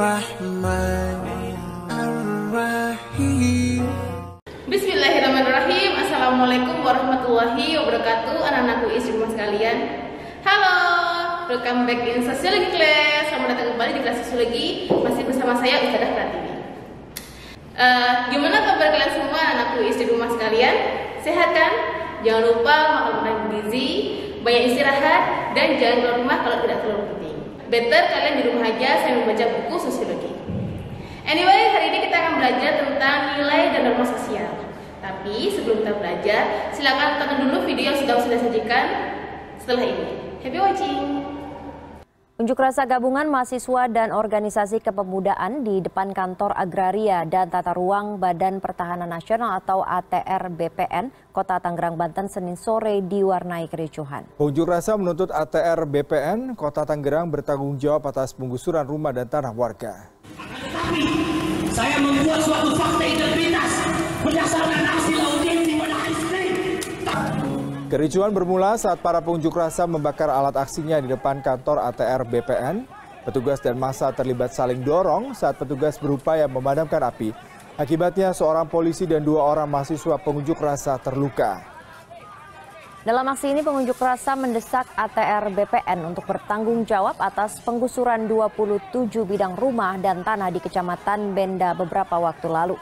Bismillahirrahmanirrahim. Bismillahirrahmanirrahim. Assalamualaikum warahmatullahi wabarakatuh. Anak-anakku istri rumah sekalian. Halo, welcome back in Sosiologi Class. Selamat datang kembali di kelas Sosiologi. Masih bersama saya Ustadzah Pratiwi. Gimana kabar kalian semua, anakku istri rumah sekalian? Sehat kan? Jangan lupa makan makanan bergizi, banyak istirahat, dan jangan keluar rumah kalau tidak terlalu penting. Better kalian di rumah aja sambil membaca buku sosiologi. Anyway, hari ini kita akan belajar tentang nilai dan norma sosial. Tapi sebelum kita belajar, silakan tonton dulu video yang sudah sajikan setelah ini. Happy watching! Unjuk rasa gabungan mahasiswa dan organisasi kepemudaan di depan kantor Agraria dan Tata Ruang Badan Pertahanan Nasional atau ATR BPN, Kota Tangerang, Banten, Senin sore diwarnai kericuhan. Unjuk rasa menuntut ATR BPN, Kota Tangerang bertanggung jawab atas penggusuran rumah dan tanah warga. Tetapi saya membuat suatu fakta integritas berdasarkan hasil audiensi pada istri. Kericuhan bermula saat para pengunjuk rasa membakar alat aksinya di depan kantor ATR BPN. Petugas dan massa terlibat saling dorong saat petugas berupaya memadamkan api. Akibatnya seorang polisi dan 2 orang mahasiswa pengunjuk rasa terluka. Dalam aksi ini pengunjuk rasa mendesak ATR BPN untuk bertanggung jawab atas penggusuran 27 bidang rumah dan tanah di Kecamatan Benda beberapa waktu lalu.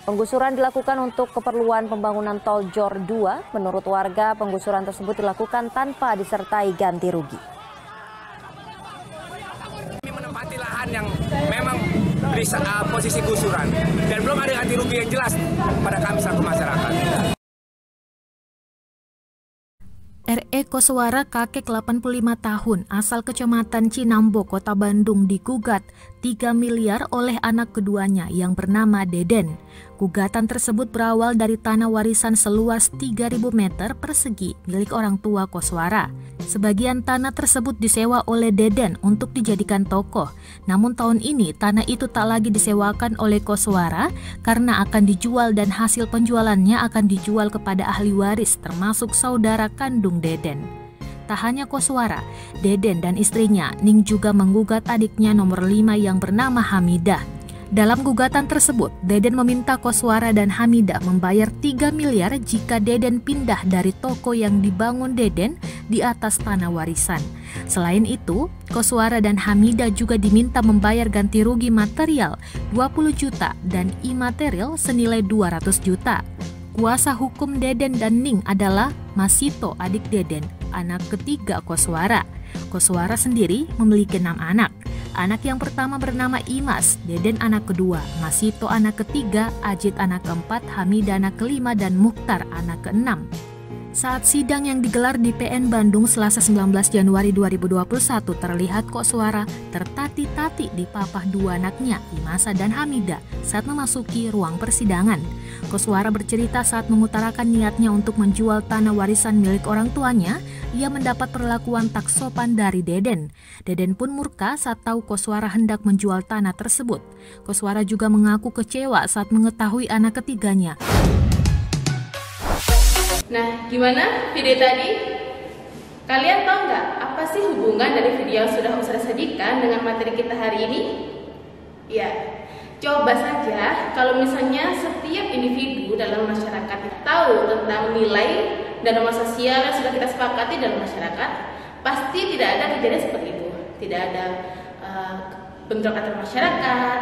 Penggusuran dilakukan untuk keperluan pembangunan tol Jor 2. Menurut warga, penggusuran tersebut dilakukan tanpa disertai ganti rugi. Kami menempati lahan yang memang di posisi gusuran dan belum ada ganti rugi yang jelas pada kami selaku masyarakat. R.E. Koswara, kakek 85 tahun, asal Kecamatan Cinambo, Kota Bandung, digugat 3 miliar oleh anak keduanya yang bernama Deden. Gugatan tersebut berawal dari tanah warisan seluas 3.000 meter persegi milik orang tua Koswara. Sebagian tanah tersebut disewa oleh Deden untuk dijadikan toko. Namun tahun ini tanah itu tak lagi disewakan oleh Koswara karena akan dijual dan hasil penjualannya akan dijual kepada ahli waris termasuk saudara kandung Deden. Tak hanya Koswara, Deden dan istrinya Ning juga menggugat adiknya nomor 5 yang bernama Hamidah. Dalam gugatan tersebut, Deden meminta Koswara dan Hamidah membayar 3 miliar jika Deden pindah dari toko yang dibangun Deden di atas tanah warisan. Selain itu, Koswara dan Hamidah juga diminta membayar ganti rugi material 20 juta dan imaterial senilai 200 juta. Kuasa hukum Deden dan Ning adalah Masito, adik Deden, anak ketiga Koswara. Koswara sendiri memiliki 6 anak. Anak yang pertama bernama Imas, Deden anak kedua, Masito anak ketiga, Ajit anak keempat, Hamidah anak kelima, dan Mukhtar anak keenam. Saat sidang yang digelar di PN Bandung Selasa 19 Januari 2021 terlihat Koswara tertati-tati di papah 2 anaknya, Imasa dan Hamidah, saat memasuki ruang persidangan. Koswara bercerita saat mengutarakan niatnya untuk menjual tanah warisan milik orang tuanya, ia mendapat perlakuan tak sopan dari Deden. Deden pun murka saat tahu Koswara hendak menjual tanah tersebut. Koswara juga mengaku kecewa saat mengetahui anak ketiganya. Nah, gimana video tadi? Kalian tahu nggak apa sih hubungan dari video yang sudah Ustadzah sajikan dengan materi kita hari ini? Ya, coba saja kalau misalnya setiap individu dalam masyarakat tahu tentang nilai dan norma sosial yang sudah kita sepakati dalam masyarakat, pasti tidak ada kejadian seperti itu. Tidak ada bentrok antar masyarakat,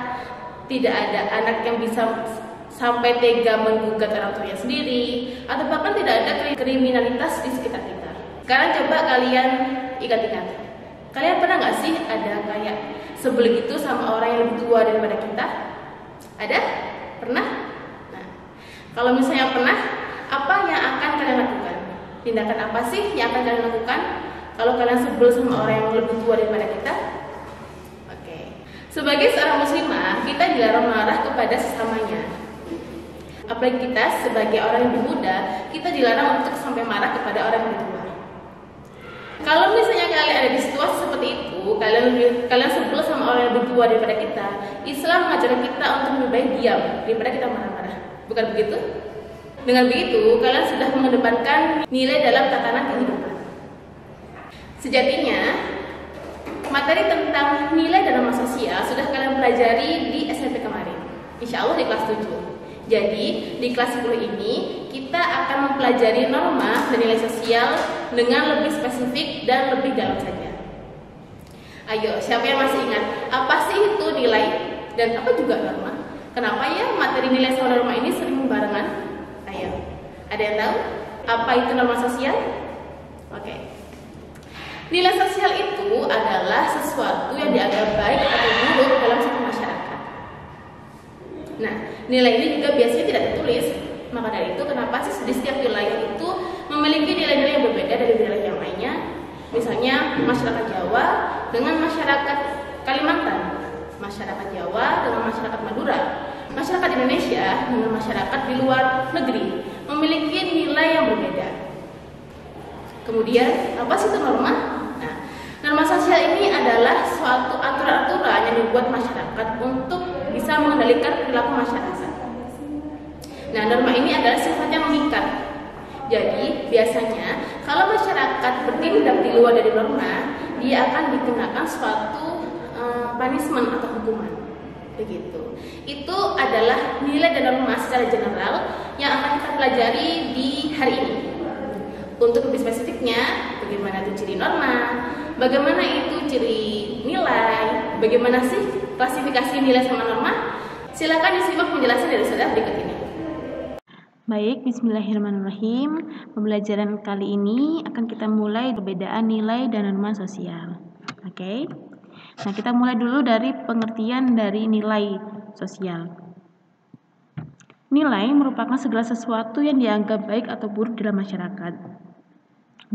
tidak ada anak yang bisa sampai tega menggugat orang tuanya sendiri, atau bahkan tidak ada kriminalitas di sekitar kita. Sekarang coba kalian ingat-ingat, kalian pernah nggak sih ada kayak sebel gitu sama orang yang lebih tua daripada kita? Ada? Pernah? Nah, kalau misalnya pernah, apa yang akan kalian lakukan? Tindakan apa sih yang akan kalian lakukan kalau kalian sebel sama orang yang lebih tua daripada kita? Oke. Sebagai seorang muslimah, kita dilarang marah kepada sesamanya. Apalagi kita sebagai orang yang lebih muda, kita dilarang untuk sampai marah kepada orang yang lebih tua. Kalau misalnya kalian ada di situasi seperti itu, kalian sebel sama orang yang lebih tua daripada kita, Islam mengajarkan kita untuk lebih baik diam daripada kita marah-marah. Bukan begitu? Dengan begitu, kalian sudah mengedepankan nilai dalam tatanan kehidupan. Sejatinya, materi tentang nilai dan norma sosial sosial sudah kalian pelajari di SMP kemarin. Insya Allah di kelas 7. Jadi di kelas 10 ini kita akan mempelajari norma dan nilai sosial dengan lebih spesifik dan lebih dalam saja. Ayo, siapa yang masih ingat apa sih itu nilai dan apa juga norma? Kenapa ya materi nilai sama norma ini sering barengan? Ayo, ada yang tahu apa itu norma sosial? Oke. Nilai sosial itu adalah sesuatu yang dianggap baik atau buruk dalam satu masyarakat. Nah, nilai ini juga biasanya tidak tertulis. Maka dari itu kenapa sih di setiap wilayah itu memiliki nilai-nilai yang berbeda dari wilayah yang lainnya? Misalnya masyarakat Jawa dengan masyarakat Kalimantan, masyarakat Jawa dengan masyarakat Madura, masyarakat Indonesia dengan masyarakat di luar negeri memiliki nilai yang berbeda. Kemudian apa sih itu norma? Nah, norma sosial ini adalah suatu aturan-aturan yang dibuat masyarakat untuk bisa mengendalikan perilaku masyarakat. Nah, norma ini adalah sifatnya mengikat. Jadi, biasanya kalau masyarakat bertindak di luar dari norma, dia akan dikenakan suatu punishment atau hukuman. Begitu. Itu adalah nilai dan norma secara general yang akan kita pelajari di hari ini. Untuk lebih spesifiknya, bagaimana itu ciri norma, bagaimana itu ciri nilai, bagaimana sih klasifikasi nilai sama norma, silakan disimak penjelasan dari saudara berikut ini. Baik, bismillahirrahmanirrahim. Pembelajaran kali ini akan kita mulai perbedaan nilai dan norma sosial. Oke. Nah, kita mulai dulu dari pengertian dari nilai sosial. Nilai merupakan segala sesuatu yang dianggap baik atau buruk dalam masyarakat.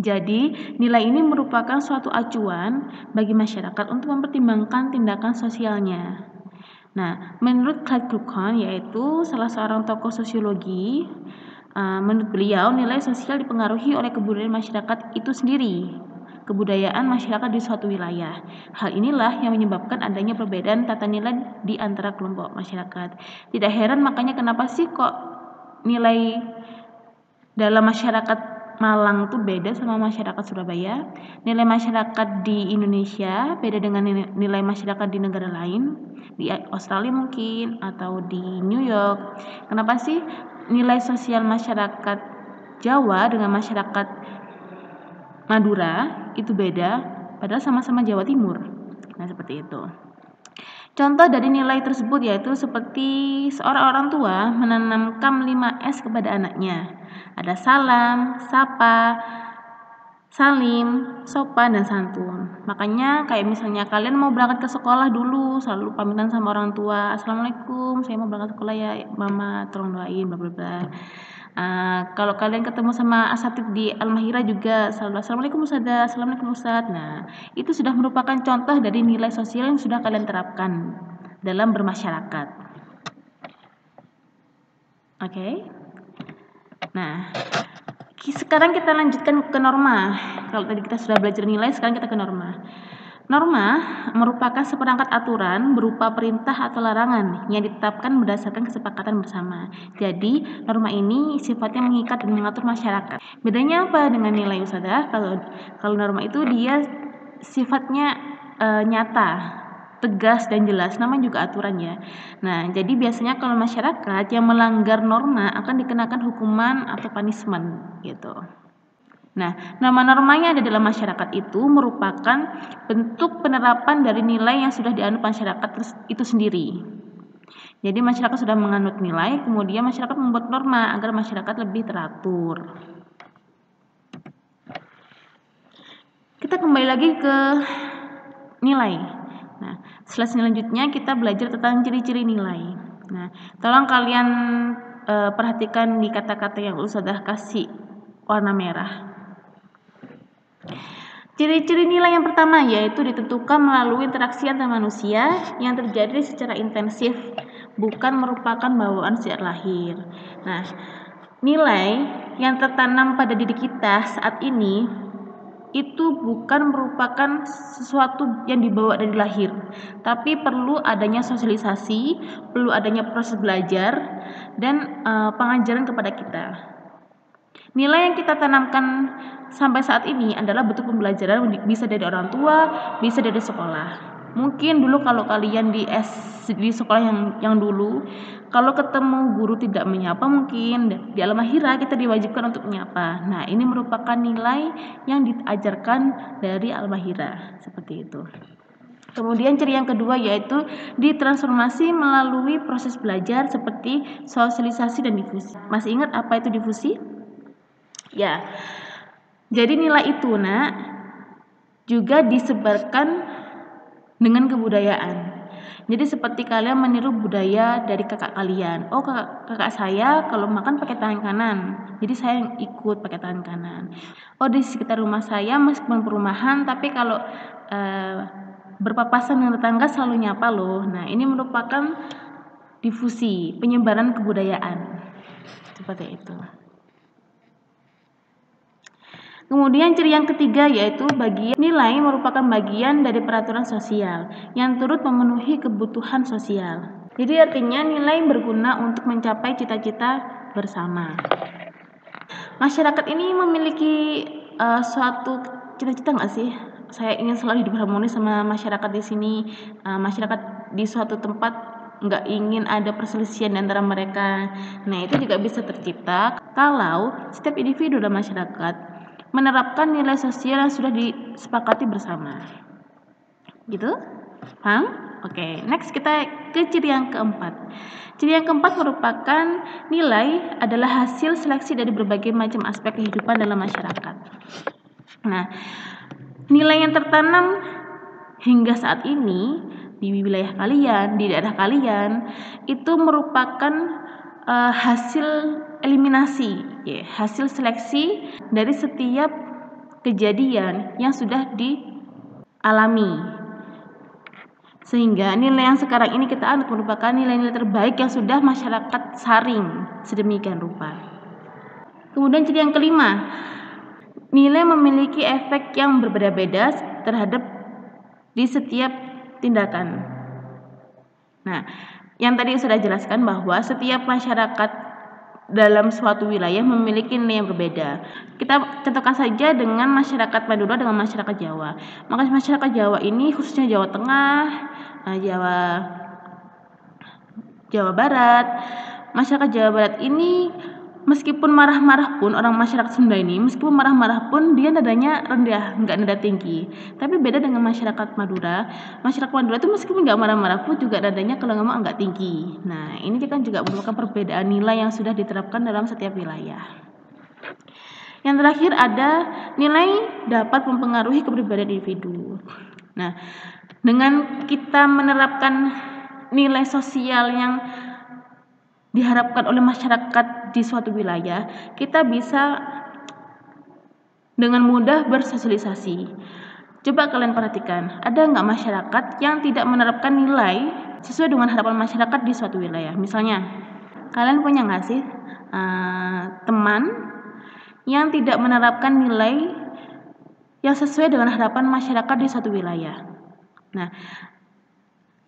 Jadi, nilai ini merupakan suatu acuan bagi masyarakat untuk mempertimbangkan tindakan sosialnya. Nah, menurut Clyde Kluckhohn, yaitu salah seorang tokoh sosiologi, menurut beliau nilai sosial dipengaruhi oleh kebudayaan masyarakat itu sendiri, kebudayaan masyarakat di suatu wilayah. Hal inilah yang menyebabkan adanya perbedaan tata nilai di antara kelompok masyarakat. Tidak heran makanya kenapa sih kok nilai dalam masyarakat Malang tuh beda sama masyarakat Surabaya. Nilai masyarakat di Indonesia beda dengan nilai masyarakat di negara lain, di Australia mungkin atau di New York. Kenapa sih nilai sosial masyarakat Jawa dengan masyarakat Madura itu beda padahal sama-sama Jawa Timur? Nah, seperti itu. Contoh dari nilai tersebut yaitu seperti seorang orang tua menanamkan 5S kepada anaknya. Ada salam, sapa, salim, sopan, dan santun. Makanya kayak misalnya kalian mau berangkat ke sekolah dulu, selalu pamitan sama orang tua. Assalamualaikum, saya mau berangkat sekolah ya, mama tolong doain, bla bla bla. Kalau kalian ketemu sama asatid di Al-Mahira juga selalu assalamualaikum ustadzah, assalamualaikum ustadz. Nah, itu sudah merupakan contoh dari nilai sosial yang sudah kalian terapkan dalam bermasyarakat. Oke. Nah, sekarang kita lanjutkan ke norma. Kalau tadi kita sudah belajar nilai, sekarang kita ke norma. Norma merupakan seperangkat aturan berupa perintah atau larangan yang ditetapkan berdasarkan kesepakatan bersama. Jadi, norma ini sifatnya mengikat dan mengatur masyarakat. Bedanya apa dengan nilai ustadzah? Kalau norma itu dia sifatnya nyata, tegas dan jelas, namanya juga aturan ya. Nah, jadi biasanya kalau masyarakat yang melanggar norma akan dikenakan hukuman atau punishment gitu. Nah, norma-normanya ada dalam masyarakat itu merupakan bentuk penerapan dari nilai yang sudah dianut masyarakat itu sendiri. Jadi masyarakat sudah menganut nilai, kemudian masyarakat membuat norma agar masyarakat lebih teratur. Kita kembali lagi ke nilai. Nah, selanjutnya kita belajar tentang ciri-ciri nilai. Nah, tolong kalian perhatikan di kata-kata yang sudah kasih warna merah. Ciri-ciri nilai yang pertama yaitu ditentukan melalui interaksi antar manusia yang terjadi secara intensif, bukan merupakan bawaan sejak lahir. Nah, nilai yang tertanam pada diri kita saat ini itu bukan merupakan sesuatu yang dibawa dari lahir, tapi perlu adanya sosialisasi, perlu adanya proses belajar dan pengajaran kepada kita. Nilai yang kita tanamkan sampai saat ini adalah bentuk pembelajaran, bisa dari orang tua, bisa dari sekolah. Mungkin dulu kalau kalian di sekolah yang dulu, kalau ketemu guru tidak menyapa, mungkin di alam akhirah kita diwajibkan untuk menyapa. Nah, ini merupakan nilai yang diajarkan dari alam akhirah, seperti itu. Kemudian ciri yang kedua yaitu ditransformasi melalui proses belajar seperti sosialisasi dan difusi. Masih ingat apa itu difusi? Ya. Jadi nilai itu, Nak, juga disebarkan dengan kebudayaan. Jadi seperti kalian meniru budaya dari kakak kalian. Oh, kakak saya kalau makan pakai tangan kanan, jadi saya ikut pakai tangan kanan. Oh, di sekitar rumah saya meskipun perumahan, tapi kalau berpapasan dengan tetangga selalu nyapa loh. Nah, ini merupakan difusi, penyebaran kebudayaan. Seperti itu. Kemudian ciri yang ketiga yaitu nilai merupakan bagian dari peraturan sosial yang turut memenuhi kebutuhan sosial. Jadi artinya nilai berguna untuk mencapai cita-cita bersama. Masyarakat ini memiliki suatu cita-cita nggak sih? Saya ingin selalu hidup harmonis sama masyarakat di sini. Masyarakat di suatu tempat nggak ingin ada perselisihan antara mereka. Nah, itu juga bisa tercipta kalau setiap individu dalam masyarakat menerapkan nilai sosial yang sudah disepakati bersama. Gitu? Paham? Oke, next kita ke ciri yang keempat. Ciri yang keempat merupakan nilai adalah hasil seleksi dari berbagai macam aspek kehidupan dalam masyarakat. Nah, nilai yang tertanam hingga saat ini di wilayah kalian, di daerah kalian, itu merupakan hasil eliminasi, hasil seleksi dari setiap kejadian yang sudah dialami. Sehingga nilai yang sekarang ini kita anut merupakan nilai-nilai terbaik yang sudah masyarakat saring sedemikian rupa. Kemudian ciri yang kelima, nilai memiliki efek yang berbeda-beda terhadap di setiap tindakan. Nah, yang tadi sudah jelaskan bahwa setiap masyarakat dalam suatu wilayah memiliki nilai yang berbeda. Kita contohkan saja dengan masyarakat Madura dengan masyarakat Jawa. Maka masyarakat Jawa ini khususnya Jawa Tengah, Jawa Barat. Masyarakat Jawa Barat ini meskipun marah-marah pun, orang masyarakat Sunda ini meskipun marah-marah pun dia nadanya rendah, enggak nada tinggi. Tapi beda dengan masyarakat Madura. Masyarakat Madura itu meskipun enggak marah-marah pun juga nadanya kalau ngomong enggak tinggi. Nah, ini kan juga merupakan perbedaan nilai yang sudah diterapkan dalam setiap wilayah. Yang terakhir ada nilai dapat mempengaruhi kepribadian individu. Nah, dengan kita menerapkan nilai sosial yang diharapkan oleh masyarakat di suatu wilayah, kita bisa dengan mudah bersosialisasi. Coba kalian perhatikan, ada nggak masyarakat yang tidak menerapkan nilai sesuai dengan harapan masyarakat di suatu wilayah? Misalnya, kalian punya nggak sih teman yang tidak menerapkan nilai yang sesuai dengan harapan masyarakat di suatu wilayah? Nah,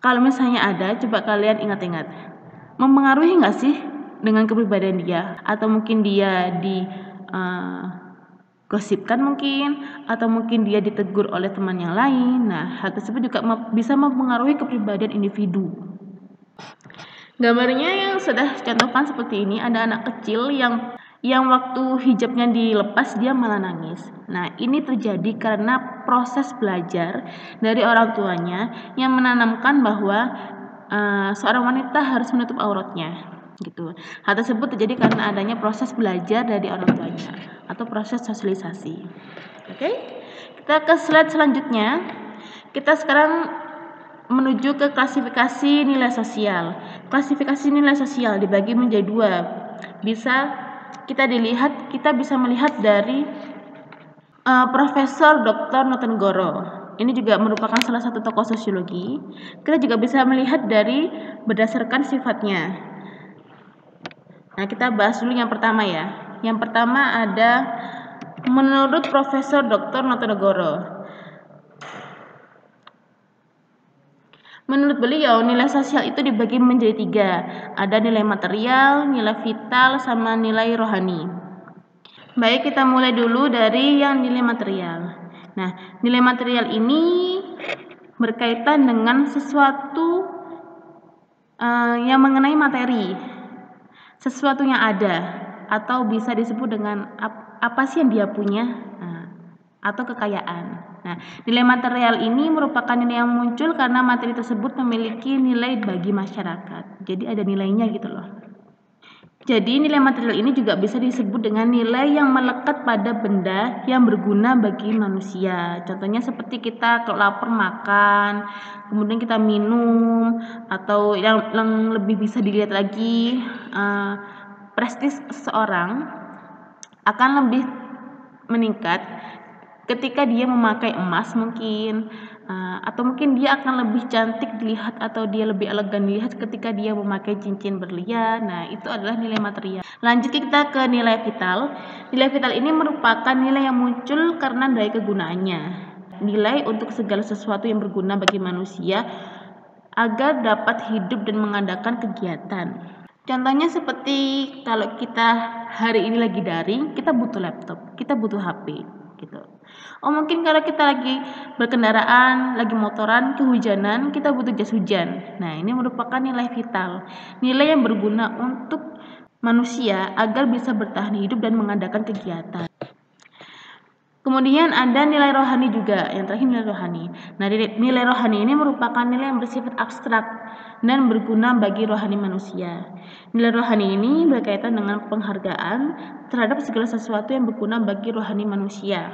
kalau misalnya ada, coba kalian ingat-ingat. Mempengaruhi nggak sih dengan kepribadian dia? Atau mungkin dia digosipkan mungkin, atau mungkin dia ditegur oleh teman yang lain. Nah, hal tersebut juga bisa mempengaruhi kepribadian individu. Gambarnya yang sudah contohkan seperti ini, ada anak kecil yang waktu hijabnya dilepas dia malah nangis. Nah, ini terjadi karena proses belajar dari orang tuanya yang menanamkan bahwa seorang wanita harus menutup auratnya, gitu. Hal tersebut terjadi karena adanya proses belajar dari orang tuanya atau proses sosialisasi. Oke, kita ke slide selanjutnya. Kita sekarang menuju ke klasifikasi nilai sosial. Klasifikasi nilai sosial dibagi menjadi dua. Kita bisa melihat dari Profesor Dr. Notonegoro. Ini juga merupakan salah satu tokoh sosiologi. Kita juga bisa melihat dari berdasarkan sifatnya. Nah, kita bahas dulu yang pertama ya. Yang pertama ada menurut Profesor Dr. Notonegoro. Menurut beliau, nilai sosial itu dibagi menjadi 3. Ada nilai material, nilai vital, sama nilai rohani. Baik, kita mulai dulu dari yang nilai material. Nah, nilai material ini berkaitan dengan sesuatu yang mengenai materi, sesuatu yang ada, atau bisa disebut dengan apa sih yang dia punya, atau kekayaan. Nah, nilai material ini merupakan nilai yang muncul karena materi tersebut memiliki nilai bagi masyarakat. Jadi ada nilainya gitu loh. Jadi nilai material ini juga bisa disebut dengan nilai yang melekat pada benda yang berguna bagi manusia. Contohnya seperti kita kalau lapar makan, kemudian kita minum, atau yang lebih bisa dilihat lagi, prestis seseorang akan lebih meningkat ketika dia memakai emas mungkin, atau mungkin dia akan lebih cantik dilihat atau dia lebih elegan dilihat ketika dia memakai cincin berlian. Nah, itu adalah nilai material. Lanjut kita ke nilai vital. Nilai vital ini merupakan nilai yang muncul karena daya kegunaannya. Nilai untuk segala sesuatu yang berguna bagi manusia agar dapat hidup dan mengadakan kegiatan. Contohnya seperti kalau kita hari ini lagi daring, kita butuh laptop, kita butuh HP gitu. Oh, mungkin kalau kita lagi berkendaraan, lagi motoran, kehujanan, kita butuh jas hujan. Nah, ini merupakan nilai vital, nilai yang berguna untuk manusia agar bisa bertahan hidup dan mengadakan kegiatan. Kemudian ada nilai rohani juga, yang terakhir nilai rohani. Nah, nilai rohani ini merupakan nilai yang bersifat abstrak dan berguna bagi rohani manusia. Nilai rohani ini berkaitan dengan penghargaan terhadap segala sesuatu yang berguna bagi rohani manusia.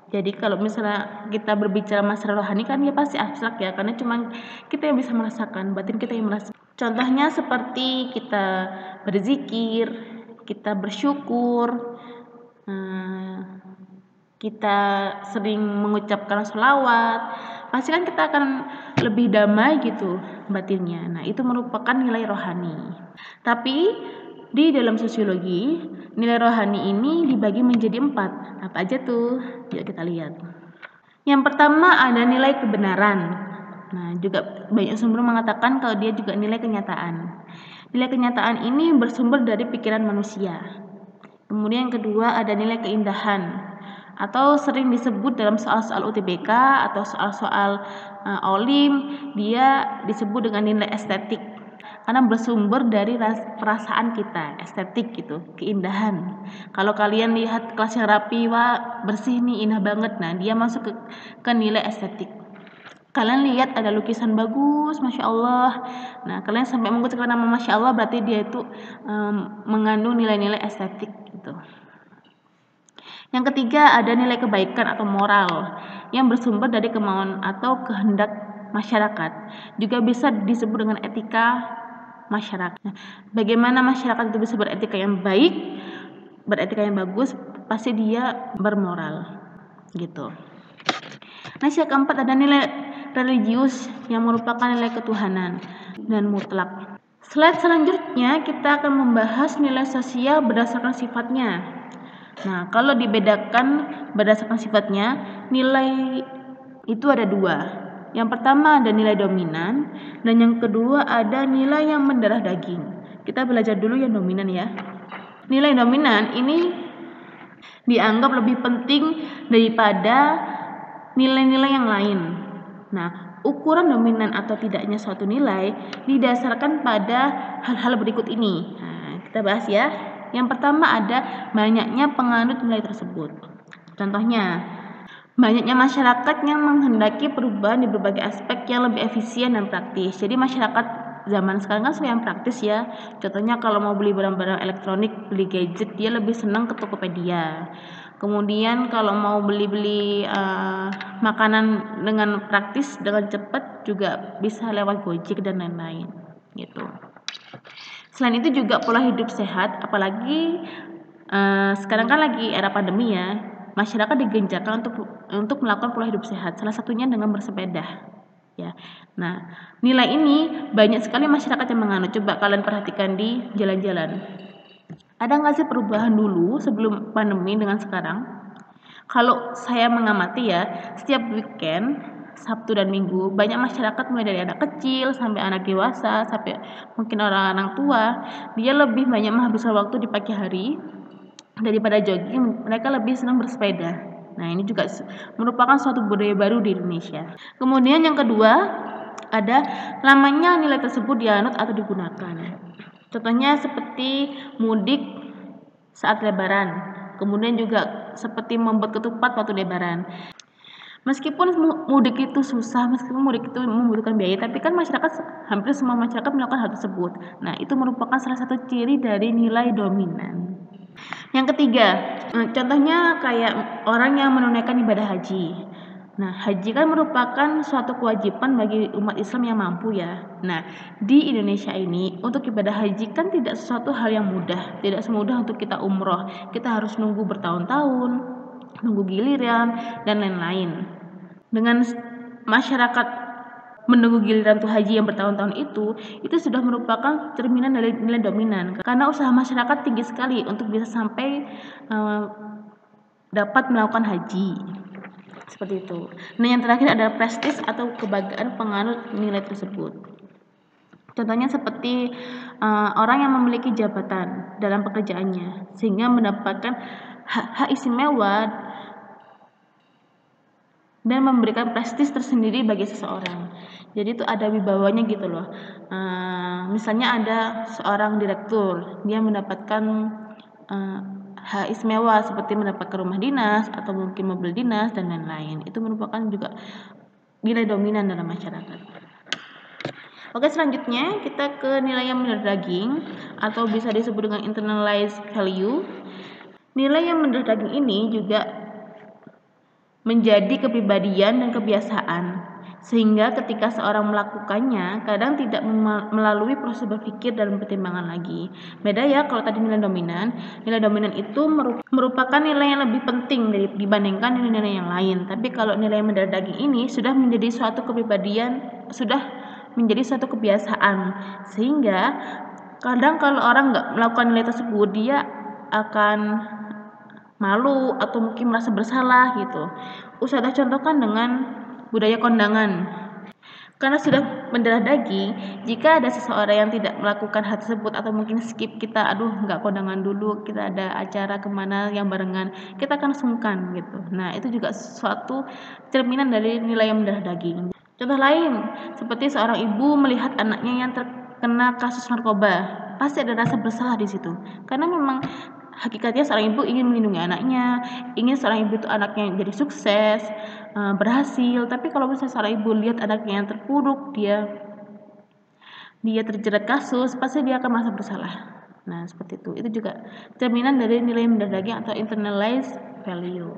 Jadi kalau misalnya kita berbicara masalah rohani kan ya pasti abstrak ya, karena cuma kita yang bisa merasakan, batin kita yang merasakan. Contohnya seperti kita berzikir, kita bersyukur, kita sering mengucapkan sholawat, pasti kan kita akan lebih damai gitu batinnya. Nah, itu merupakan nilai rohani. Tapi di dalam sosiologi, nilai rohani ini dibagi menjadi 4. Apa aja tuh? Yuk kita lihat. Yang pertama ada nilai kebenaran. Nah, juga banyak sumber mengatakan kalau dia juga nilai kenyataan. Nilai kenyataan ini bersumber dari pikiran manusia. Kemudian yang kedua ada nilai keindahan, atau sering disebut dalam soal-soal UTBK atau soal-soal OLIM, dia disebut dengan nilai estetik. Karena bersumber dari perasaan kita, estetik gitu, keindahan. Kalau kalian lihat kelas yang rapi, wah bersih nih, indah banget. Nah, dia masuk ke nilai estetik. Kalian lihat ada lukisan bagus, Masya Allah. Nah, kalian sampai mengucapkan nama Masya Allah, berarti dia itu mengandung nilai-nilai estetik gitu. Yang ketiga ada nilai kebaikan atau moral yang bersumber dari kemauan atau kehendak masyarakat. Juga bisa disebut dengan etika masyarakat. Bagaimana masyarakat itu bisa beretika yang baik, beretika yang bagus, pasti dia bermoral gitu. Nah, yang keempat ada nilai religius yang merupakan nilai ketuhanan dan mutlak. Slide selanjutnya kita akan membahas nilai sosial berdasarkan sifatnya. Nah, kalau dibedakan berdasarkan sifatnya, nilai itu ada 2. Yang pertama ada nilai dominan, dan yang kedua ada nilai yang mendarah daging. Kita belajar dulu yang dominan ya. Nilai dominan ini dianggap lebih penting daripada nilai-nilai yang lain. Nah, ukuran dominan atau tidaknya suatu nilai didasarkan pada hal-hal berikut ini. Nah, kita bahas ya. Yang pertama ada banyaknya penganut nilai tersebut. Contohnya, banyaknya masyarakat yang menghendaki perubahan di berbagai aspek yang lebih efisien dan praktis. Jadi masyarakat zaman sekarang kan suka yang praktis ya. Contohnya kalau mau beli barang-barang elektronik, beli gadget, dia lebih senang ke Tokopedia. Kemudian kalau mau beli-beli makanan dengan praktis, dengan cepat, juga bisa lewat Gojek dan lain-lain gitu. Selain itu juga pola hidup sehat, apalagi sekarang kan lagi era pandemi ya, masyarakat digencarkan untuk melakukan pola hidup sehat. Salah satunya dengan bersepeda. Ya, nah nilai ini banyak sekali masyarakat yang menganut. Coba kalian perhatikan di jalan-jalan. Ada nggak sih perubahan dulu sebelum pandemi dengan sekarang? Kalau saya mengamati ya, setiap weekend Sabtu dan Minggu banyak masyarakat mulai dari anak kecil sampai anak dewasa sampai mungkin orang-orang tua, dia lebih banyak menghabiskan waktu di pagi hari daripada jogging. Mereka lebih senang bersepeda Nah, ini juga merupakan suatu budaya baru di Indonesia. Kemudian yang kedua, ada lamanya nilai tersebut dianut atau digunakan. Contohnya seperti mudik saat lebaran, kemudian juga seperti membuat ketupat waktu lebaran. Meskipun mudik itu susah, meskipun mudik itu membutuhkan biaya, tapi kan hampir semua masyarakat melakukan hal tersebut. Nah, itu merupakan salah satu ciri dari nilai dominan. Yang ketiga, contohnya kayak orang yang menunaikan ibadah haji. Nah, haji kan merupakan suatu kewajiban bagi umat Islam yang mampu ya. Nah, di Indonesia ini untuk ibadah haji kan tidak sesuatu hal yang mudah. Tidak semudah untuk kita umroh. Kita harus nunggu bertahun-tahun, nunggu giliran, dan lain-lain. Dengan masyarakat menunggu giliran tuh haji yang bertahun-tahun itu sudah merupakan cerminan dari nilai dominan. Karena usaha masyarakat tinggi sekali untuk bisa sampai dapat melakukan haji. Seperti itu. Nah, yang terakhir adalah prestis atau kebanggaan penganut nilai tersebut. Contohnya seperti orang yang memiliki jabatan dalam pekerjaannya sehingga mendapatkan hak istimewa dan memberikan prestis tersendiri bagi seseorang. Jadi itu ada wibawanya gitu loh. Misalnya ada seorang direktur, dia mendapatkan hak istimewa seperti mendapatkan rumah dinas atau mungkin mobil dinas dan lain-lain. Itu merupakan juga nilai dominan dalam masyarakat. Oke, selanjutnya kita ke nilai yang mendarah daging atau bisa disebut dengan internalized value. Nilai yang mendarah daging ini juga menjadi kepribadian dan kebiasaan, sehingga ketika seorang melakukannya kadang tidak melalui proses berpikir dan pertimbangan lagi. Beda ya kalau tadi nilai dominan itu merupakan nilai yang lebih penting dibandingkan nilai-nilai yang lain. Tapi kalau nilai mendarah daging ini sudah menjadi suatu kepribadian, sudah menjadi suatu kebiasaan, sehingga kadang kalau orang nggak melakukan nilai tersebut dia akan malu atau mungkin merasa bersalah gitu. Usah contohkan dengan budaya kondangan. Karena sudah mendarah daging, jika ada seseorang yang tidak melakukan hal tersebut atau mungkin skip, kita nggak kondangan dulu, kita ada acara kemana yang barengan, kita akan sungkan gitu. Nah, itu juga suatu cerminan dari nilai yang mendarah daging. Contoh lain, seperti seorang ibu melihat anaknya yang terkena kasus narkoba, pasti ada rasa bersalah di situ. Karena memang hakikatnya seorang ibu ingin melindungi anaknya, ingin seorang ibu itu anaknya jadi sukses, berhasil. Tapi kalau misalnya seorang ibu lihat anaknya yang terpuruk, dia terjerat kasus, pasti dia akan merasa bersalah. Nah, seperti itu. Itu juga cerminan dari nilai mendarah daging atau internalized value.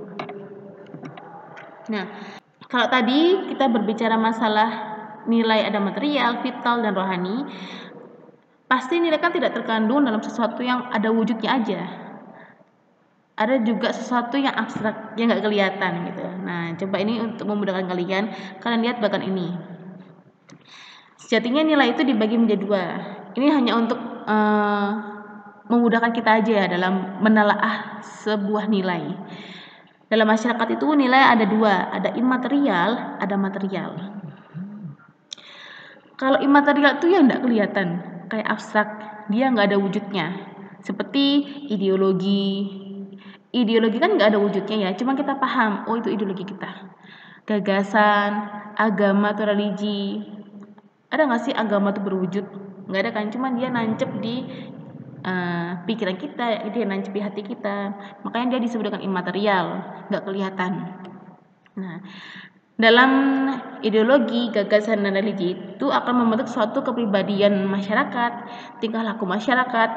Nah, kalau tadi kita berbicara masalah nilai ada material, vital, dan rohani, pasti nilai kan tidak terkandung dalam sesuatu yang ada wujudnya aja. Ada juga sesuatu yang abstrak, yang nggak kelihatan gitu. Nah, coba ini untuk memudahkan kalian lihat bagan ini. Sejatinya nilai itu dibagi menjadi dua. Ini hanya untuk memudahkan kita aja ya dalam menelaah sebuah nilai. Dalam masyarakat itu nilai ada dua, ada imaterial, ada material. Kalau imaterial itu yang nggak kelihatan, kayak abstrak, dia nggak ada wujudnya. Seperti ideologi kan nggak ada wujudnya ya, cuma kita paham, oh itu ideologi kita. Gagasan, agama atau religi, ada nggak sih agama itu berwujud? Nggak ada kan, cuma dia nancep di pikiran kita, dia nancep di hati kita. Makanya dia disebut dengan imaterial, nggak kelihatan. Nah, dalam ideologi, gagasan, dan religi itu akan membentuk suatu kepribadian masyarakat, tingkah laku masyarakat,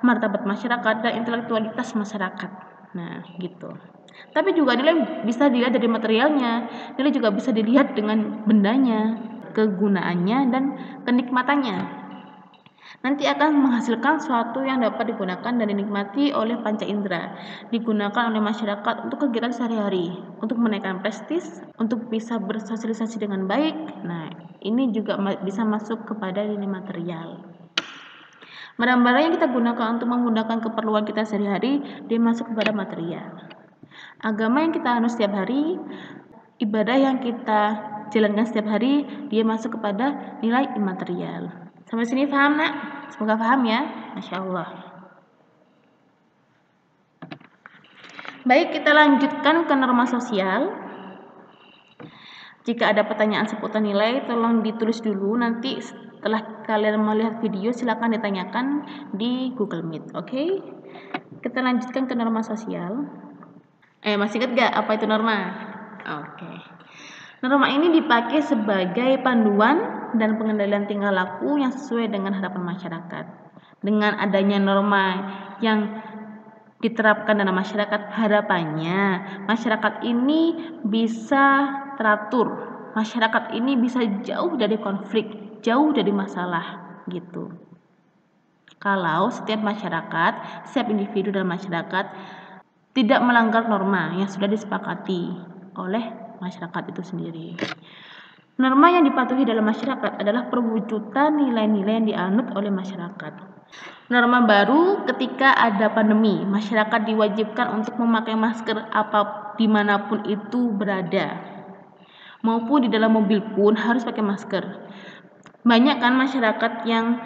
martabat masyarakat, dan intelektualitas masyarakat. Nah, gitu. Tapi juga nilai bisa dilihat dari materialnya, nilai juga bisa dilihat dengan bendanya, kegunaannya, dan kenikmatannya. Nanti akan menghasilkan sesuatu yang dapat digunakan dan dinikmati oleh panca indera, digunakan oleh masyarakat untuk kegiatan sehari-hari, untuk menaikkan prestis, untuk bisa bersosialisasi dengan baik. Nah, ini juga bisa masuk kepada nilai material. Barang-barang yang kita gunakan untuk memudahkan keperluan kita sehari-hari, dia masuk kepada material. Agama yang kita anut setiap hari, ibadah yang kita jalankan setiap hari, dia masuk kepada nilai imaterial. Sampai sini paham, Nak? Semoga paham ya. Masya Allah. Baik, kita lanjutkan ke norma sosial. Jika ada pertanyaan seputar nilai, tolong ditulis dulu. Nanti setelah kalian melihat video, silakan ditanyakan di Google Meet. Oke? Kita lanjutkan ke norma sosial. Masih ingat gak apa itu norma? Oke. Norma ini dipakai sebagai panduan dan pengendalian tingkah laku yang sesuai dengan harapan masyarakat. Dengan adanya norma yang diterapkan dalam masyarakat, harapannya masyarakat ini bisa teratur, masyarakat ini bisa jauh dari konflik, jauh dari masalah gitu. Kalau setiap masyarakat, setiap individu dalam masyarakat tidak melanggar norma yang sudah disepakati oleh masyarakat itu sendiri. Norma yang dipatuhi dalam masyarakat adalah perwujudan nilai-nilai yang dianut oleh masyarakat. Norma baru ketika ada pandemi, masyarakat diwajibkan untuk memakai masker dimanapun itu berada, maupun di dalam mobil pun harus pakai masker. Banyak kan masyarakat yang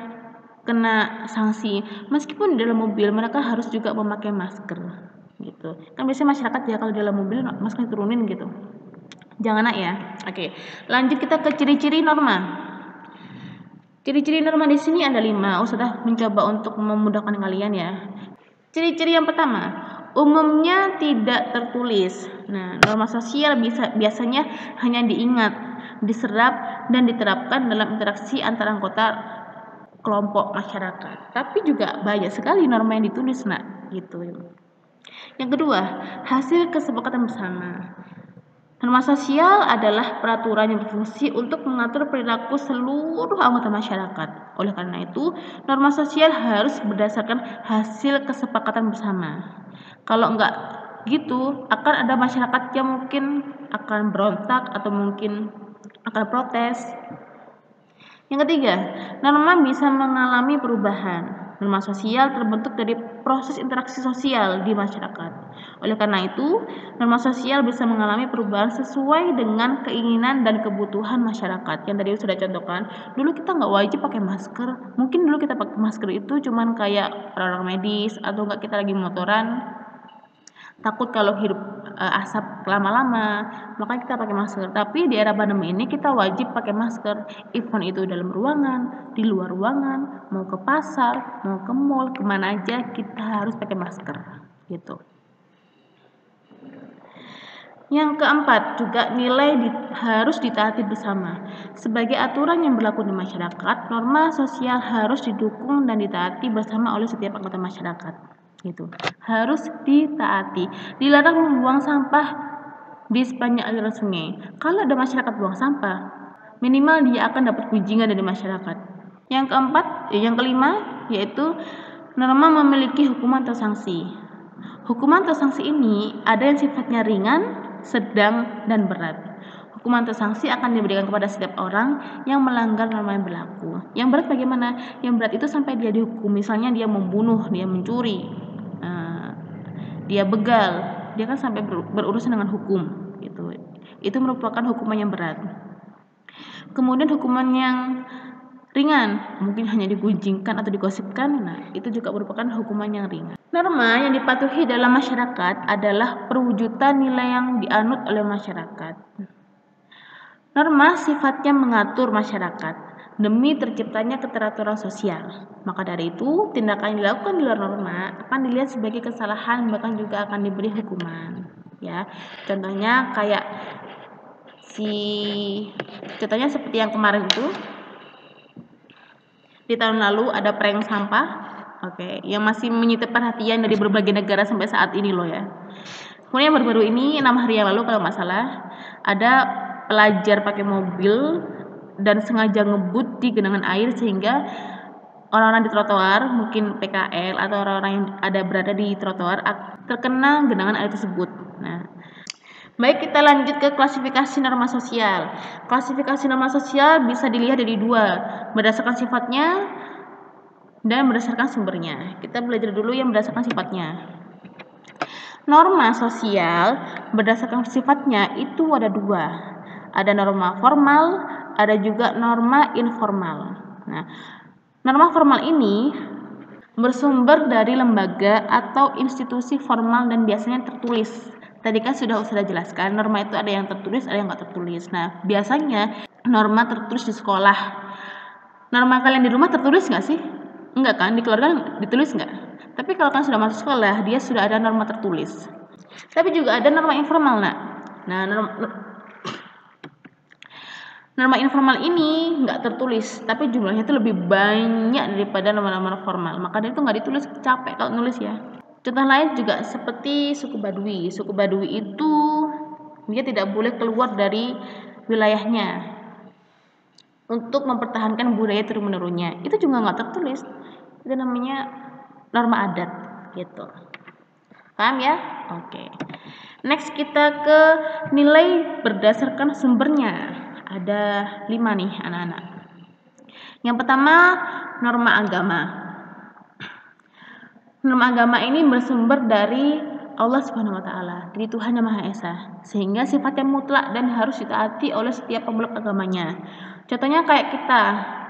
kena sanksi, meskipun di dalam mobil mereka harus juga memakai masker, gitu. Kan biasanya masyarakat ya kalau di dalam mobil masker turunin gitu. Jangan nak ya. Oke, lanjut kita ke ciri-ciri norma. Ciri-ciri norma di sini ada 5. Sudah mencoba untuk memudahkan kalian ya. Ciri-ciri yang pertama, umumnya tidak tertulis. Nah, norma sosial biasanya hanya diingat, diserap dan diterapkan dalam interaksi antara anggota kelompok masyarakat. Tapi juga banyak sekali norma yang ditulis, nak, gitu. Yang kedua, hasil kesepakatan bersama. Norma sosial adalah peraturan yang berfungsi untuk mengatur perilaku seluruh anggota masyarakat. Oleh karena itu, norma sosial harus berdasarkan hasil kesepakatan bersama. Kalau enggak gitu, akan ada masyarakat yang mungkin akan berontak atau mungkin akan protes. Yang ketiga, norma bisa mengalami perubahan. Norma sosial terbentuk dari proses interaksi sosial di masyarakat. Oleh karena itu, norma sosial bisa mengalami perubahan sesuai dengan keinginan dan kebutuhan masyarakat. Yang tadi sudah contohkan, dulu kita nggak wajib pakai masker. Mungkin dulu kita pakai masker itu cuman kayak orang medis atau nggak kita lagi motoran. Takut kalau hidup asap lama-lama, makanya kita pakai masker. Tapi di era pandemi ini kita wajib pakai masker, even itu dalam ruangan, di luar ruangan, mau ke pasar, mau ke mall, kemana aja kita harus pakai masker, gitu. Yang keempat, juga nilai harus ditaati bersama. Sebagai aturan yang berlaku di masyarakat, norma sosial harus didukung dan ditaati bersama oleh setiap anggota masyarakat. Gitu. Harus ditaati. Dilarang membuang sampah di sepanjang aliran sungai. Kalau ada masyarakat buang sampah, minimal dia akan dapat kunjingan dari masyarakat. Yang kelima, yaitu norma memiliki hukuman atau sanksi. Hukuman atau sanksi ini ada yang sifatnya ringan, sedang, dan berat. Hukuman atau sanksi akan diberikan kepada setiap orang yang melanggar norma yang berlaku. Yang berat bagaimana? Yang berat itu sampai dia dihukum. Misalnya dia membunuh, dia mencuri, dia begal, dia kan sampai berurusan dengan hukum, gitu. Itu merupakan hukuman yang berat. Kemudian hukuman yang ringan, mungkin hanya digunjingkan atau digosipkan, nah itu juga merupakan hukuman yang ringan. Norma yang dipatuhi dalam masyarakat adalah perwujudan nilai yang dianut oleh masyarakat. Norma sifatnya mengatur masyarakat demi terciptanya keteraturan sosial. Maka dari itu, tindakan yang dilakukan di luar norma akan dilihat sebagai kesalahan, bahkan juga akan diberi hukuman. Ya, contohnya kayak contohnya seperti yang kemarin itu. Di tahun lalu ada prank sampah, yang masih menyita perhatian dari berbagai negara sampai saat ini loh ya. Kemudian baru-baru ini 6 hari yang lalu kalau nggak salah, ada pelajar pakai mobil dan sengaja ngebut di genangan air sehingga orang-orang di trotoar, mungkin PKL atau orang-orang yang berada di trotoar terkena genangan air tersebut. Nah, baik, kita lanjut ke klasifikasi norma sosial. Klasifikasi norma sosial bisa dilihat dari 2, berdasarkan sifatnya dan berdasarkan sumbernya. Kita belajar dulu yang berdasarkan sifatnya. Norma sosial berdasarkan sifatnya itu ada 2. Ada norma formal, ada juga norma informal. Nah, norma formal ini bersumber dari lembaga atau institusi formal dan biasanya tertulis. Tadi kan sudah jelaskan, norma itu ada yang tertulis, ada yang nggak tertulis. Nah, biasanya norma tertulis di sekolah. Norma kalian di rumah tertulis nggak sih? Enggak kan? Di keluarga ditulis nggak? Tapi kalau kan sudah masuk sekolah, dia sudah ada norma tertulis. Tapi juga ada norma informal, nak. Nah, norma informal ini nggak tertulis, tapi jumlahnya itu lebih banyak daripada norma-norma formal. Makanya itu nggak ditulis, capek kalau nulis ya. Contoh lain juga seperti suku Baduy. Suku Baduy itu dia tidak boleh keluar dari wilayahnya untuk mempertahankan budaya turun-menurunnya. Itu juga nggak tertulis. Itu namanya norma adat gitu. Paham ya? Oke. Next kita ke nilai berdasarkan sumbernya. Ada 5 nih anak-anak. Yang pertama, norma agama. Norma agama ini bersumber dari Allah Subhanahu wa taala, dari Tuhan Yang Maha Esa, sehingga sifatnya mutlak dan harus ditaati oleh setiap pemeluk agamanya. Contohnya kayak kita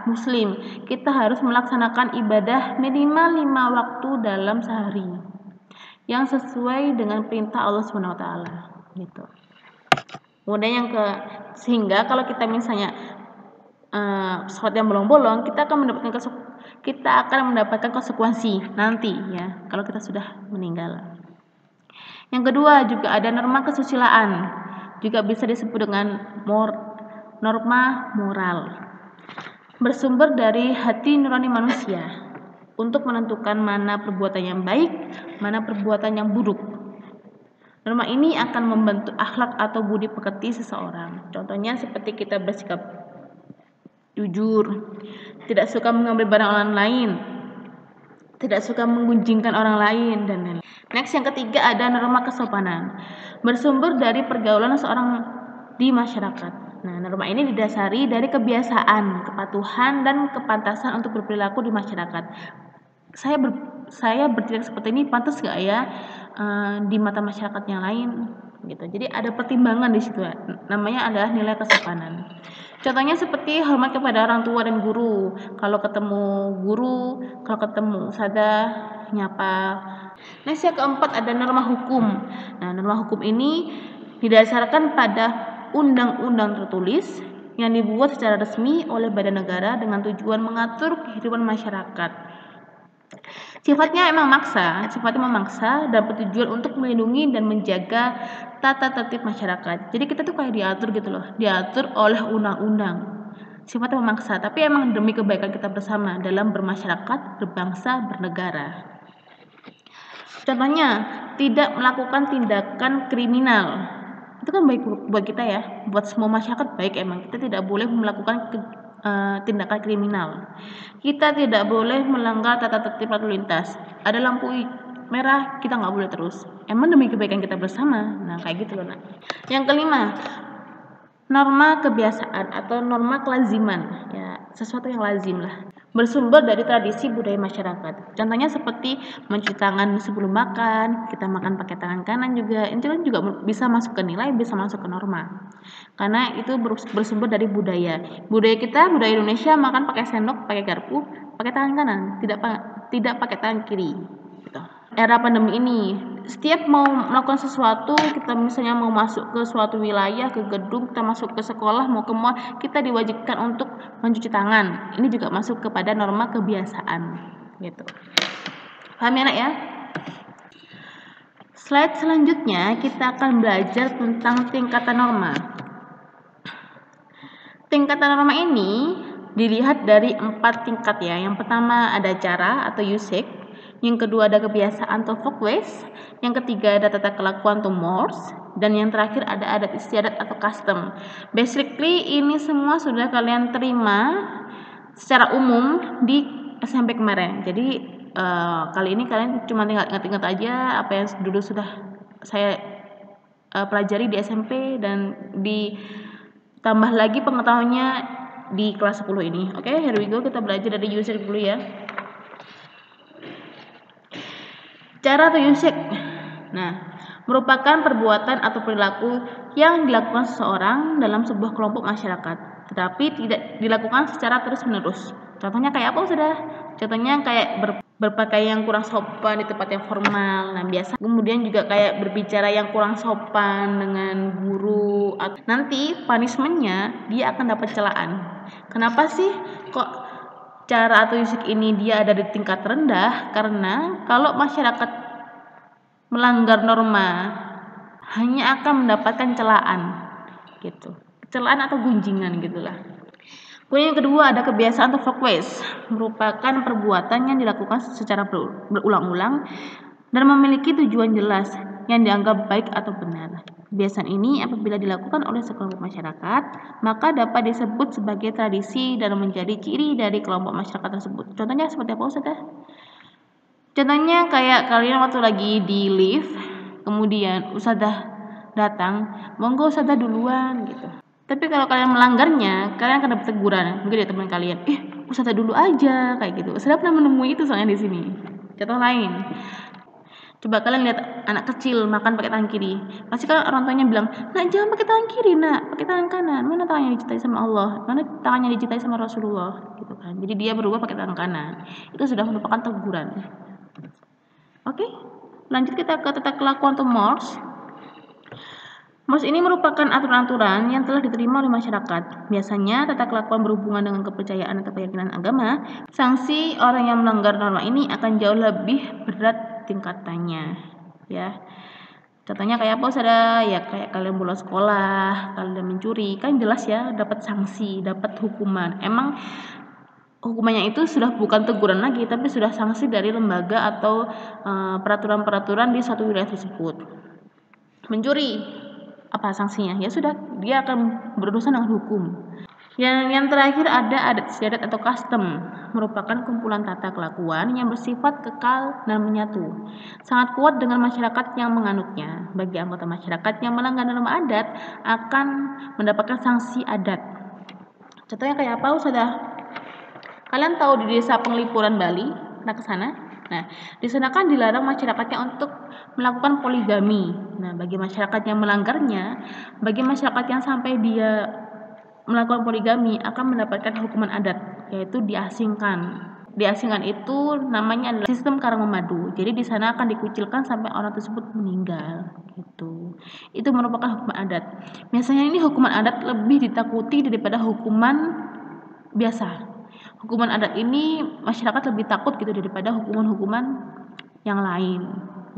Muslim, kita harus melaksanakan ibadah minimal 5 waktu dalam sehari yang sesuai dengan perintah Allah Subhanahu wa taala gitu. Kemudian yang sehingga kalau kita misalnya sholat yang bolong-bolong, kita akan mendapatkan konsekuensi nanti ya kalau kita sudah meninggal. Yang kedua juga ada norma kesusilaan, juga bisa disebut dengan norma moral. Bersumber dari hati nurani manusia untuk menentukan mana perbuatan yang baik, mana perbuatan yang buruk. Norma ini akan membentuk akhlak atau budi pekerti seseorang. Contohnya seperti kita bersikap jujur, tidak suka mengambil barang orang lain, tidak suka menggunjingkan orang lain, dan lain-lain. Next, yang ketiga ada norma kesopanan. Bersumber dari pergaulan seseorang di masyarakat. Nah, norma ini didasari dari kebiasaan, kepatuhan, dan kepantasan untuk berperilaku di masyarakat. Saya bertindak seperti ini pantas gak ya di mata masyarakat yang lain gitu. Jadi ada pertimbangan di situ. Namanya adalah nilai kesopanan. Contohnya seperti hormat kepada orang tua dan guru. Kalau ketemu guru, kalau ketemu ustazah, nyapa. Next, yang keempat ada norma hukum. Nah, norma hukum ini didasarkan pada undang-undang tertulis yang dibuat secara resmi oleh badan negara dengan tujuan mengatur kehidupan masyarakat. Sifatnya memaksa dan bertujuan untuk melindungi dan menjaga tata tertib masyarakat. Jadi kita tuh kayak diatur gitu loh, diatur oleh undang-undang. Sifatnya memaksa, tapi emang demi kebaikan kita bersama dalam bermasyarakat, berbangsa, bernegara. Contohnya, tidak melakukan tindakan kriminal. Itu kan baik buat kita ya, buat semua masyarakat baik emang. Kita tidak boleh melakukan tindakan kriminal. Kita tidak boleh melanggar tata tertib lalu lintas. Ada lampu merah, kita nggak boleh terus. Emang demi kebaikan kita bersama. Nah, kayak gitu loh, nak. Yang kelima, norma kebiasaan atau norma kelaziman. Ya, sesuatu yang lazim lah. Bersumber dari tradisi budaya masyarakat. Contohnya seperti mencuci tangan sebelum makan, kita makan pakai tangan kanan juga. Itu kan juga bisa masuk ke nilai, bisa masuk ke norma. Karena itu bersumber dari budaya. Budaya kita, budaya Indonesia makan pakai sendok, pakai garpu, pakai tangan kanan, tidak pakai tangan kiri. Gitu. Era pandemi ini, setiap mau melakukan sesuatu, kita misalnya mau masuk ke suatu wilayah, ke gedung, kita masuk ke sekolah, mau ke mall, kita diwajibkan untuk mencuci tangan. Ini juga masuk kepada norma kebiasaan, gitu. Paham ya, nak ya? Slide selanjutnya kita akan belajar tentang tingkatan norma. Tingkatan norma ini dilihat dari 4 tingkat ya. Yang pertama ada cara atau usage. Yang kedua ada kebiasaan atau folkways, yang ketiga ada tata kelakuan atau mores, dan yang terakhir ada adat istiadat atau custom. Basically ini semua sudah kalian terima secara umum di SMP kemarin. Jadi kali ini kalian cuma tinggal ingat-ingat aja apa yang dulu sudah saya pelajari di SMP dan ditambah lagi pengetahuannya di kelas 10 ini. Oke, here we go, kita belajar dari usage dulu ya. Cara atau usage, nah, merupakan perbuatan atau perilaku yang dilakukan seseorang dalam sebuah kelompok masyarakat, tetapi tidak dilakukan secara terus-menerus. Contohnya kayak apa sudah? Contohnya kayak berpakaian yang kurang sopan di tempat yang formal. Nah, biasa kemudian juga kayak berbicara yang kurang sopan dengan guru. Nanti punishment-nya dia akan dapat celaan. Kenapa sih kok cara atau usik ini dia ada di tingkat rendah? Karena kalau masyarakat melanggar norma hanya akan mendapatkan celaan gitu. Celaan atau gunjingan gitulah. Kemudian yang kedua ada kebiasaan atau folkways, merupakan perbuatan yang dilakukan secara berulang-ulang dan memiliki tujuan jelas yang dianggap baik atau benar. Kebiasaan ini apabila dilakukan oleh sekelompok masyarakat, maka dapat disebut sebagai tradisi dan menjadi ciri dari kelompok masyarakat tersebut. Contohnya seperti apa, Ustazah? Contohnya kayak kalian waktu lagi di lift, kemudian Ustazah datang, monggo Ustazah duluan gitu. Tapi kalau kalian melanggarnya, kalian akan dapat teguran. Mungkin dari teman kalian, Ustazah dulu aja kayak gitu. Saya pernah menemui itu soalnya di sini. Contoh lain, coba kalian lihat anak kecil makan pakai tangan kiri. Pasti kan orang tuanya bilang, nak jangan pakai tangan kiri, nak, pakai tangan kanan. Mana tangannya dicintai sama Allah? Mana tangannya dicintai sama Rasulullah? Gitu kan. Jadi dia berubah pakai tangan kanan. Itu sudah merupakan teguran. Oke, lanjut kita ke tata kelakuan atau mores. Mores ini merupakan aturan-aturan yang telah diterima oleh masyarakat. Biasanya tata kelakuan berhubungan dengan kepercayaan atau keyakinan agama. Sanksi orang yang melanggar norma ini akan jauh lebih berat tingkatannya, ya. Contohnya kayak apa, Saudara? Ya kayak kalian bolos sekolah, kalian mencuri, kan jelas ya dapat sanksi, dapat hukuman. Emang hukumannya itu sudah bukan teguran lagi, tapi sudah sanksi dari lembaga atau peraturan-peraturan di suatu wilayah tersebut. Mencuri, apa sanksinya? Ya sudah, dia akan berurusan dengan hukum. Yang terakhir ada adat istiadat atau custom, merupakan kumpulan tata kelakuan yang bersifat kekal dan menyatu, sangat kuat dengan masyarakat yang menganutnya. Bagi anggota masyarakat yang melanggar norma adat akan mendapatkan sanksi adat. Contohnya kayak apa, Ustazah? Kalian tahu di desa Penglipuran Bali, pernah ke sana? Nah, di sana kan dilarang masyarakatnya untuk melakukan poligami. Nah, bagi masyarakat yang melanggarnya, bagi masyarakat yang sampai dia melakukan poligami akan mendapatkan hukuman adat, yaitu diasingkan. Diasingkan itu namanya adalah sistem karang memadu. Jadi di sana akan dikucilkan sampai orang tersebut meninggal. Gitu. Itu merupakan hukuman adat. Biasanya ini hukuman adat lebih ditakuti daripada hukuman biasa. Hukuman adat ini masyarakat lebih takut gitu daripada hukuman-hukuman yang lain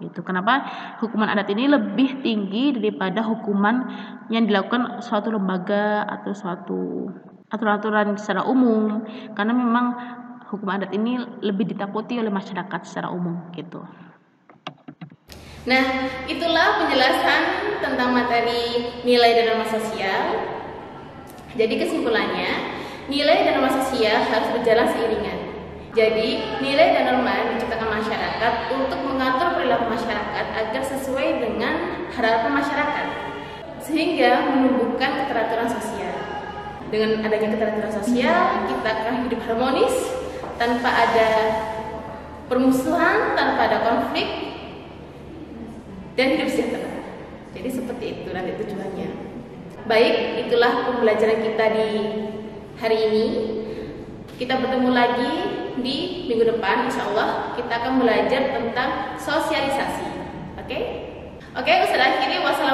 gitu. Kenapa? Hukuman adat ini lebih tinggi daripada hukuman yang dilakukan suatu lembaga atau suatu aturan-aturan secara umum, karena memang hukum adat ini lebih ditakuti oleh masyarakat secara umum gitu. Nah, itulah penjelasan tentang materi nilai dan norma sosial. Jadi kesimpulannya, nilai dan norma sosial harus berjalan seiringan. Jadi, nilai dan norma diciptakan masyarakat untuk mengatur perilaku masyarakat agar sesuai dengan harapan masyarakat, sehingga menumbuhkan keteraturan sosial. Dengan adanya keteraturan sosial, kita akan hidup harmonis, tanpa ada permusuhan, tanpa ada konflik, dan hidup sejahtera. Jadi seperti itu nanti tujuannya. Baik, itulah pembelajaran kita di hari ini. Kita bertemu lagi di minggu depan, insya Allah kita akan belajar tentang sosialisasi. Oke, Ustaz akhiri. Wassalamualaikum